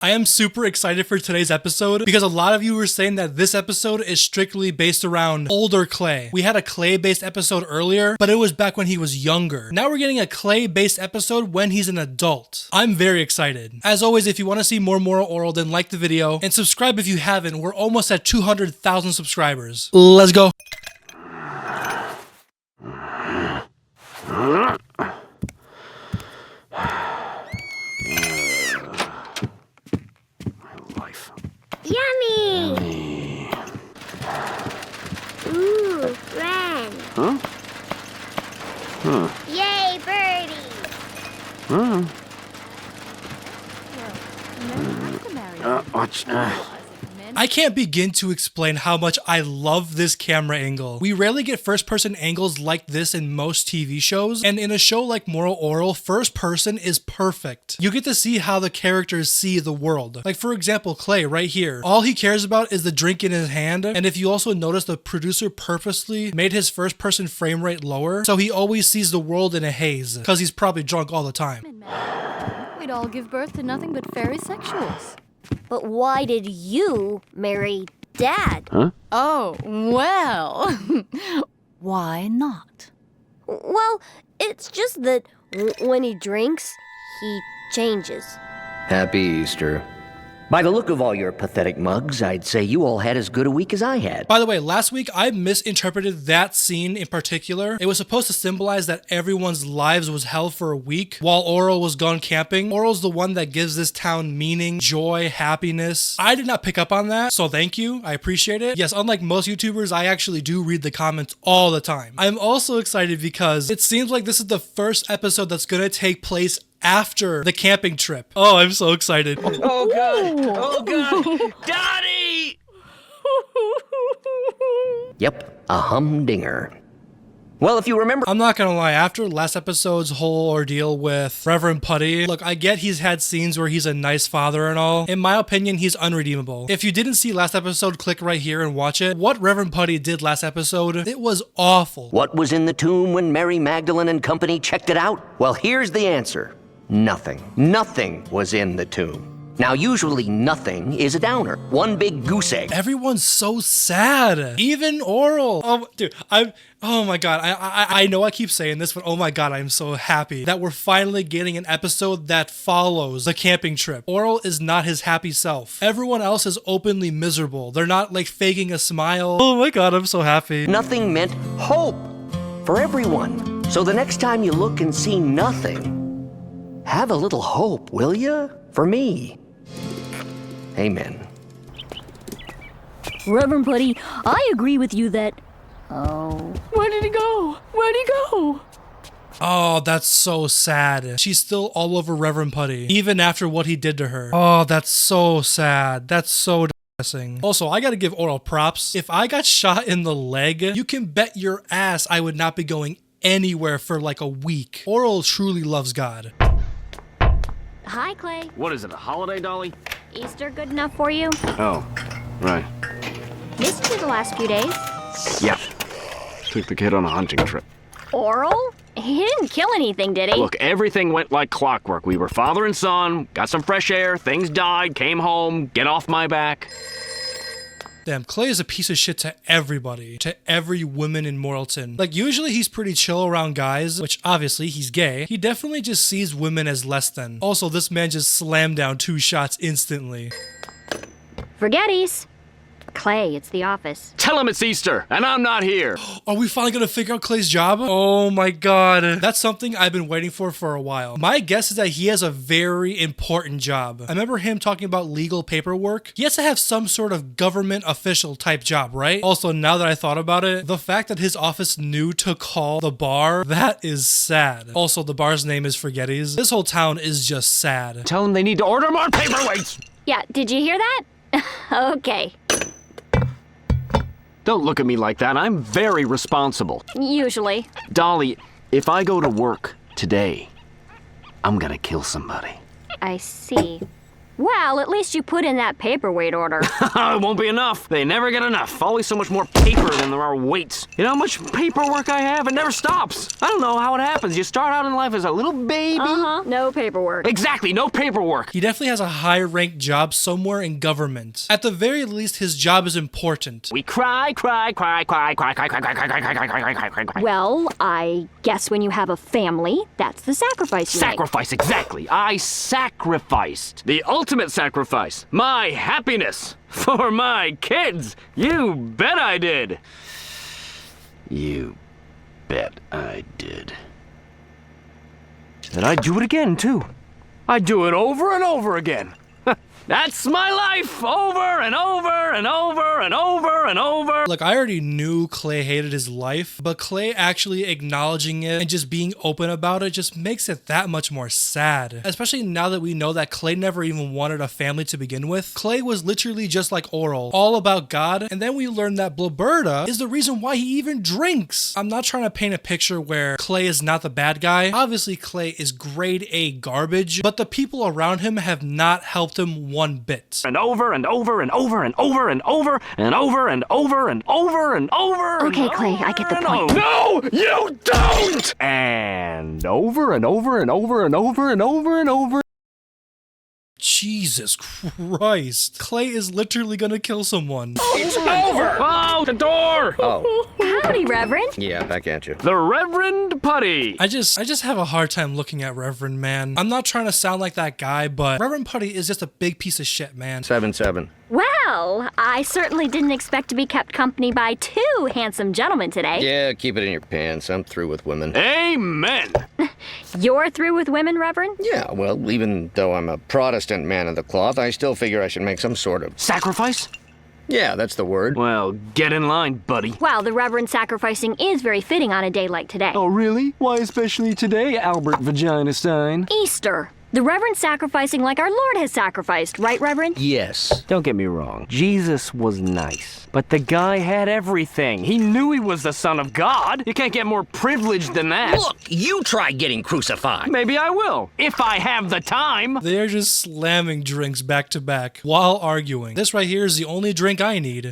I am super excited for today's episode because a lot of you were saying that this episode is strictly based around older Clay. We had a Clay-based episode earlier, but it was back when he was younger. Now we're getting a Clay-based episode when he's an adult. I'm very excited. As always, if you want to see more Moral Oral, then like the video and subscribe if you haven't. We're almost at 200,000 subscribers. Let's go. Yummy! Ooh, rant. Huh? Huh. Yay, birdie! Huh? Watch. I can't begin to explain how much I love this camera angle. We rarely get first-person angles like this in most TV shows, and in a show like Moral Oral, first person is perfect. You get to see how the characters see the world. Like for example, Clay right here. All he cares about is the drink in his hand, and if you also notice, the producer purposely made his first-person frame rate lower, so he always sees the world in a haze, because he's probably drunk all the time. We'd all give birth to nothing but fairy sexuals. But why did you marry Dad? Huh? Oh, well. Why not? Well, it's just that when he drinks, he changes. Happy Easter. By the look of all your pathetic mugs, I'd say you all had as good a week as I had. By the way, last week I misinterpreted that scene in particular. It was supposed to symbolize that everyone's lives was hell for a week while Oral was gone camping. Oral's the one that gives this town meaning, joy, happiness. I did not pick up on that, so thank you. I appreciate it. Yes, unlike most YouTubers, I actually do read the comments all the time. I'm also excited because it seems like this is the first episode that's gonna take place after the camping trip. Oh, I'm so excited. Oh, God. Oh, God. Daddy! Yep, a humdinger. Well, if you remember... I'm not gonna lie, after last episode's whole ordeal with Reverend Putty, look, I get he's had scenes where he's a nice father and all. In my opinion, he's unredeemable. If you didn't see last episode, click right here and watch it. What Reverend Putty did last episode, it was awful. What was in the tomb when Mary Magdalene and company checked it out? Well, here's the answer. Nothing. Nothing was in the tomb. Now, usually nothing is a downer. One big goose egg. Everyone's so sad. Even Oral. Oh, dude, oh my God. I know I keep saying this, but oh my God, I'm so happy that we're finally getting an episode that follows the camping trip. Oral is not his happy self. Everyone else is openly miserable. They're not like faking a smile. Oh my God, I'm so happy. Nothing meant hope for everyone. So the next time you look and see nothing, have a little hope, will ya? For me. Amen. Reverend Putty, I agree with you that... Oh. Where did he go? Where'd he go? Oh, that's so sad. She's still all over Reverend Putty, even after what he did to her. Oh, that's so sad. That's so depressing. Also, I gotta give Oral props. If I got shot in the leg, you can bet your ass I would not be going anywhere for like a week. Oral truly loves God. Hi, Clay. What is it, a holiday, Dolly? Easter good enough for you? Oh, right. Missed you the last few days. Yeah. Took the kid on a hunting trip. Oral? He didn't kill anything, did he? Look, everything went like clockwork. We were father and son, got some fresh air, things died, came home, get off my back. Damn, Clay is a piece of shit to everybody, to every woman in Moralton. Like, usually he's pretty chill around guys, which obviously he's gay. He definitely just sees women as less than. Also, this man just slammed down 2 shots instantly. Forgetties. Clay, it's the office. Tell him it's Easter, and I'm not here. Are we finally gonna figure out Clay's job? Oh my God. That's something I've been waiting for a while. My guess is that he has a very important job. I remember him talking about legal paperwork. He has to have some sort of government official type job, right? Also, now that I thought about it, the fact that his office knew to call the bar, that is sad. Also, the bar's name is Forgetties. This whole town is just sad. Tell him they need to order more paperweights. Yeah, did you hear that? Okay. Don't look at me like that. I'm very responsible. Usually. Dolly, if I go to work today, I'm gonna kill somebody. I see. Well, at least you put in that paperweight order. It won't be enough. They never get enough. Always so much more paper than there are weights. You know how much paperwork I have? It never stops. I don't know how it happens. You start out in life as a little baby. No paperwork. Exactly, no paperwork. He definitely has a high-ranked job somewhere in government. At the very least, his job is important. We cry, cry, cry, cry, cry, cry, cry, cry, cry, cry, cry, cry, cry, cry, cry. Well, I guess when you have a family, that's the sacrifice you make. Sacrifice, exactly. I sacrificed. The ultimate sacrifice. My happiness. For my kids. You bet I did. You bet I did. And I'd do it again, too. I'd do it over and over again. That's my life, over and over and over and over and over. Look, I already knew Clay hated his life, but Clay actually acknowledging it and just being open about it just makes it that much more sad. Especially now that we know that Clay never even wanted a family to begin with. Clay was literally just like Orel, all about God, and then we learned that Blabberta is the reason why he even drinks. I'm not trying to paint a picture where Clay is not the bad guy. Obviously, Clay is grade A garbage, but the people around him have not helped him one bit. And over and over and over and over and over and over and over and over and over. Okay, Clay, I get the point. No, you don't! And over and over and over and over and over and over. Jesus Christ. Clay is literally gonna kill someone. It's over! Oh, the door! Oh, Howdy, Reverend. yeah, back at you. The Reverend Putty. I just have a hard time looking at Reverend, man. I'm not trying to sound like that guy, but Reverend Putty is just a big piece of shit, man. 7-7. Well, I certainly didn't expect to be kept company by two handsome gentlemen today. Yeah, keep it in your pants. I'm through with women. Amen. You're through with women, Reverend? Yeah, well, even though I'm a Protestant man of the cloth, I still figure I should make some sort of... Sacrifice? Yeah, that's the word. Well, get in line, buddy. Well, the Reverend sacrificing is very fitting on a day like today. Oh, really? Why especially today, Albert Vagina Stein? Easter. The Reverend sacrificing like our Lord has sacrificed, right, Reverend? Yes. Don't get me wrong. Jesus was nice. But the guy had everything. He knew he was the Son of God. You can't get more privileged than that. Look, you try getting crucified. Maybe I will, if I have the time. They are just slamming drinks back to back while arguing. This right here is the only drink I need.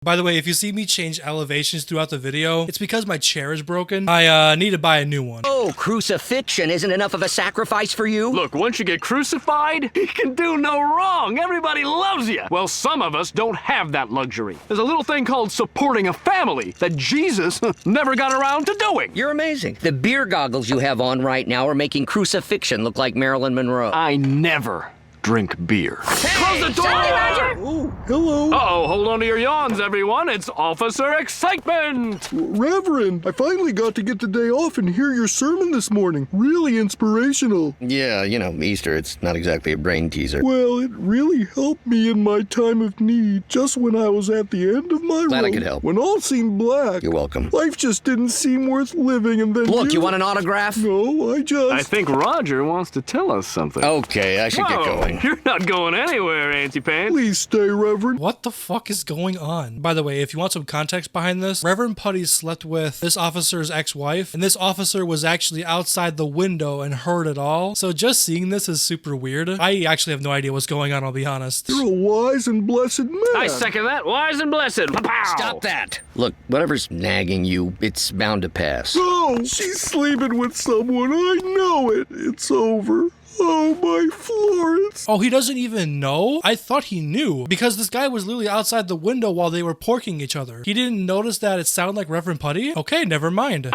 By the way, if you see me change elevations throughout the video, it's because my chair is broken. I need to buy a new one. Oh, crucifixion isn't enough of a sacrifice for you? Look, once you get crucified, you can do no wrong. Everybody loves you. Well, some of us don't have that luxury. There's a little thing called supporting a family that Jesus never got around to doing. You're amazing. The beer goggles you have on right now are making crucifixion look like Marilyn Monroe. I never drink beer. Close the door! Sorry, Roger. Oh, hello. Uh-oh, hold on to your yawns, everyone. It's Officer Excitement! Reverend, I finally got to get the day off and hear your sermon this morning. Really inspirational. Yeah, you know, Easter, it's not exactly a brain teaser. Well, it really helped me in my time of need, just when I was at the end of my Glad I rope. could help. When all seemed black. You're welcome. Life just didn't seem worth living, and then Look, you want an autograph? No, I think Roger wants to tell us something. Okay, I should get Whoa, going. You're not going anywhere, Auntie Pants. Please stay, Reverend. What the fuck is going on? By the way, if you want some context behind this, Reverend Putty slept with this officer's ex-wife, and this officer was actually outside the window and heard it all. So just seeing this is super weird. I actually have no idea what's going on, I'll be honest. You're a wise and blessed man. I second that. Wise and blessed. Pow! Stop that. Look, whatever's nagging you, it's bound to pass. Oh, she's sleeping with someone. I know it. It's over. Oh, my Florence. Oh, he doesn't even know? I thought he knew, because this guy was literally outside the window while they were porking each other. He didn't notice that it sounded like Reverend Putty? Okay, never mind.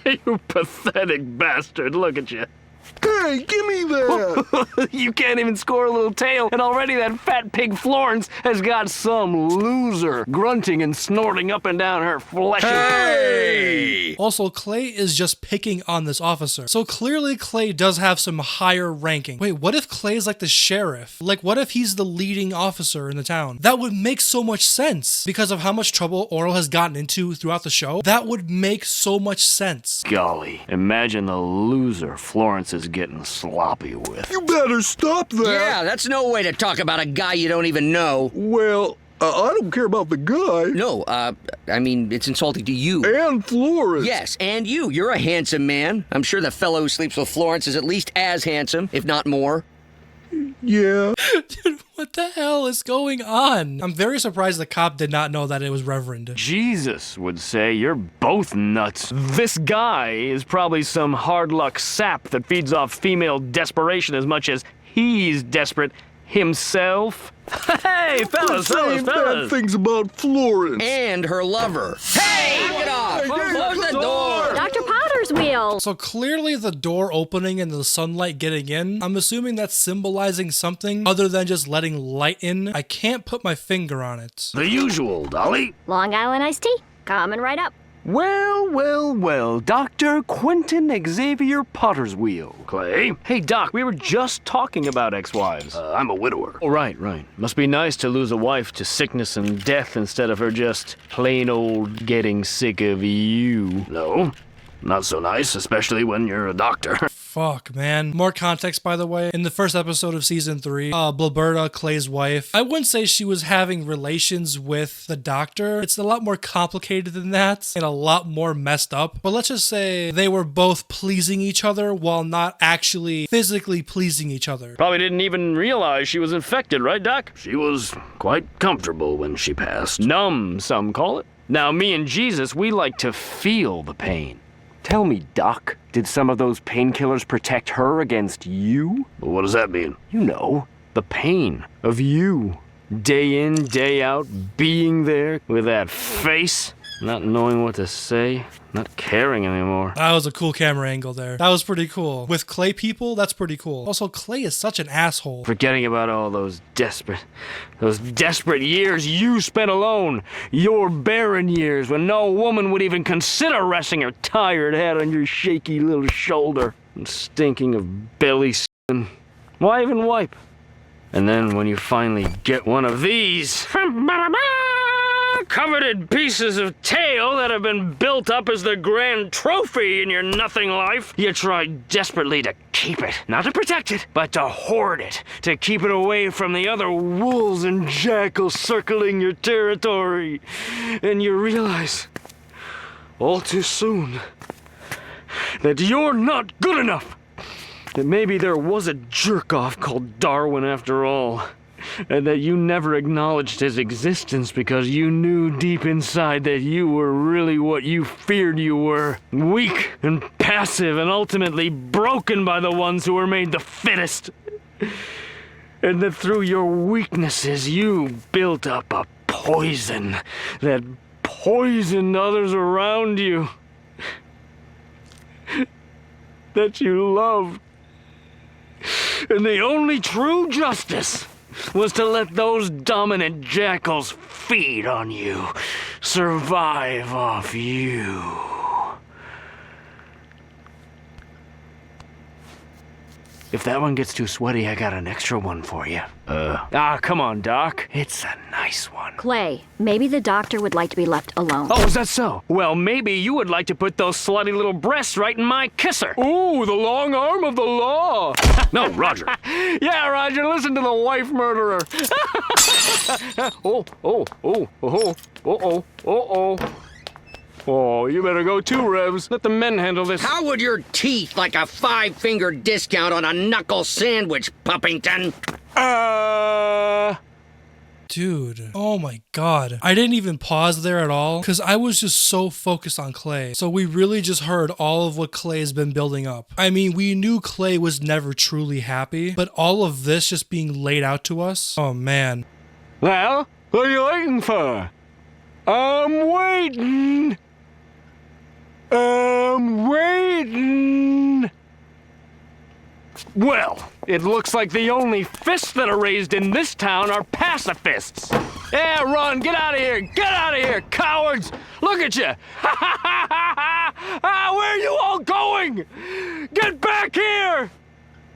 You pathetic bastard. Look at you. Hey, give me that. You can't even score a little tail, and already that fat pig Florence has got some loser grunting and snorting up and down her fleshy. Hey! Also, Clay is just picking on this officer. So clearly Clay does have some higher ranking. Wait, what if Clay's like the sheriff? Like, what if he's the leading officer in the town? That would make so much sense because of how much trouble Orel has gotten into throughout the show. That would make so much sense. Golly, imagine the loser Florence is getting sloppy with. You better stop that. Yeah, that's no way to talk about a guy you don't even know. Well, I don't care about the guy. No, I mean, it's insulting to you. And Florence. Yes, and you. You're a handsome man. I'm sure the fellow who sleeps with Florence is at least as handsome, if not more. Yeah. Dude, what the hell is going on? I'm very surprised the cop did not know that it was Reverend. Jesus would say you're both nuts. This guy is probably some hard luck sap that feeds off female desperation as much as he's desperate himself. Hey, fellas, Saying bad things about Florence. And her lover. Hey, get off! Close the door! Dr. Potter's wheel. So clearly the door opening and the sunlight getting in, I'm assuming that's symbolizing something other than just letting light in. I can't put my finger on it. The usual, Dolly. Long Island iced tea. Coming right up. Well, well, well, Dr. Quentin Xavier Potter's wheel. Clay? Hey, Doc, we were just talking about ex-wives. I'm a widower. Oh, right. Must be nice to lose a wife to sickness and death instead of her just plain old getting sick of you. No, not so nice, especially when you're a doctor. Fuck, man. More context, by the way. In the first episode of season 3, Blaberta, Clay's wife, I wouldn't say she was having relations with the doctor. It's a lot more complicated than that and a lot more messed up. But let's just say they were both pleasing each other while not actually physically pleasing each other. Probably didn't even realize she was infected, right, Doc? She was quite comfortable when she passed. Numb, some call it. Now, me and Jesus, we like to feel the pain. Tell me, Doc, did some of those painkillers protect her against you? Well, what does that mean? You know, the pain of you. Day in, day out, being there with that face, not knowing what to say, not caring anymore. That was a cool camera angle there. That was pretty cool. With Clay people, that's pretty cool. Also, Clay is such an asshole. Forgetting about all those desperate years you spent alone. Your barren years when no woman would even consider resting her tired head on your shaky little shoulder. And stinking of belly sin. Why even wipe? And then when you finally get one of these covered in pieces of tail that have been built up as the grand trophy in your nothing life, you try desperately to keep it. Not to protect it, but to hoard it. To keep it away from the other wolves and jackals circling your territory. And you realize, all too soon, that you're not good enough. That maybe there was a jerk-off called Darwin after all. And that you never acknowledged his existence because you knew deep inside that you were really what you feared you were. Weak and passive and ultimately broken by the ones who were made the fittest. And that through your weaknesses you built up a poison that poisoned others around you. That you loved. And the only true justice was to let those dominant jackals feed on you, survive off you. If that one gets too sweaty, I got an extra one for you. Come on, Doc. It's a nice one. Clay, maybe the doctor would like to be left alone. Oh, is that so? Well, maybe you would like to put those slutty little breasts right in my kisser. Ooh, the long arm of the law. No, Roger. Yeah, Roger, listen to the wife murderer. Oh, you better go too, Revs. Let the men handle this. How would your teeth like a 5-finger discount on a knuckle sandwich, Puppington? Dude, oh my god. I didn't even pause there at all because I was just so focused on Clay. So we really just heard all of what Clay has been building up. I mean, we knew Clay was never truly happy, but all of this just being laid out to us, oh man. Well, what are you waiting for? I'm waiting. Well, it looks like the only fists that are raised in this town are pacifists. Yeah, run, get out of here, cowards! Look at you! Where are you all going? Get back here!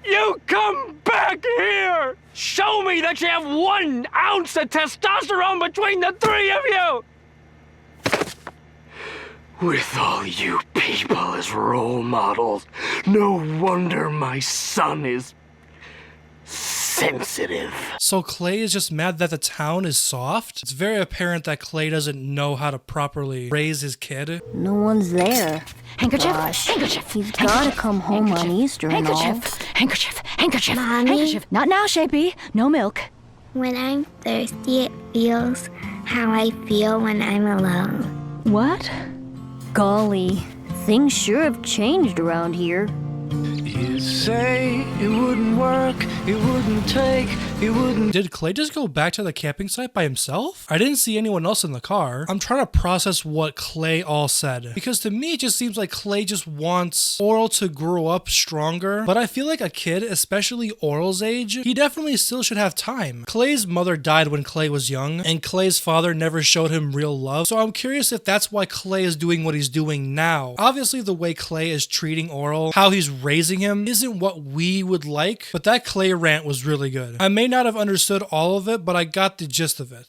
You come back here! Show me that you have 1 ounce of testosterone between the 3 of you! With all you people as role models, no wonder my son is sensitive. So Clay is just mad that the town is soft? It's very apparent that Clay doesn't know how to properly raise his kid. No one's there. Handkerchief, Gosh, handkerchief. he's gotta come home on Easter and all. Handkerchief, handkerchief, Mommy? handkerchief. Not now, Shapey. No milk. When I'm thirsty, it feels how I feel when I'm alone. What? Golly, things sure have changed around here. You say it wouldn't work, it wouldn't take, it wouldn't. Did Clay just go back to the camping site by himself? I didn't see anyone else in the car. I'm trying to process what Clay all said, because to me it just seems like Clay just wants Orel to grow up stronger, but I feel like a kid, especially Orel's age, he definitely still should have time. Clay's mother died when Clay was young, and Clay's father never showed him real love, so I'm curious if that's why Clay is doing what he's doing now. Obviously the way Clay is treating Orel, how he's raising him, isn't what we would like, but that Clay rant was really good. I may not have understood all of it, but I got the gist of it.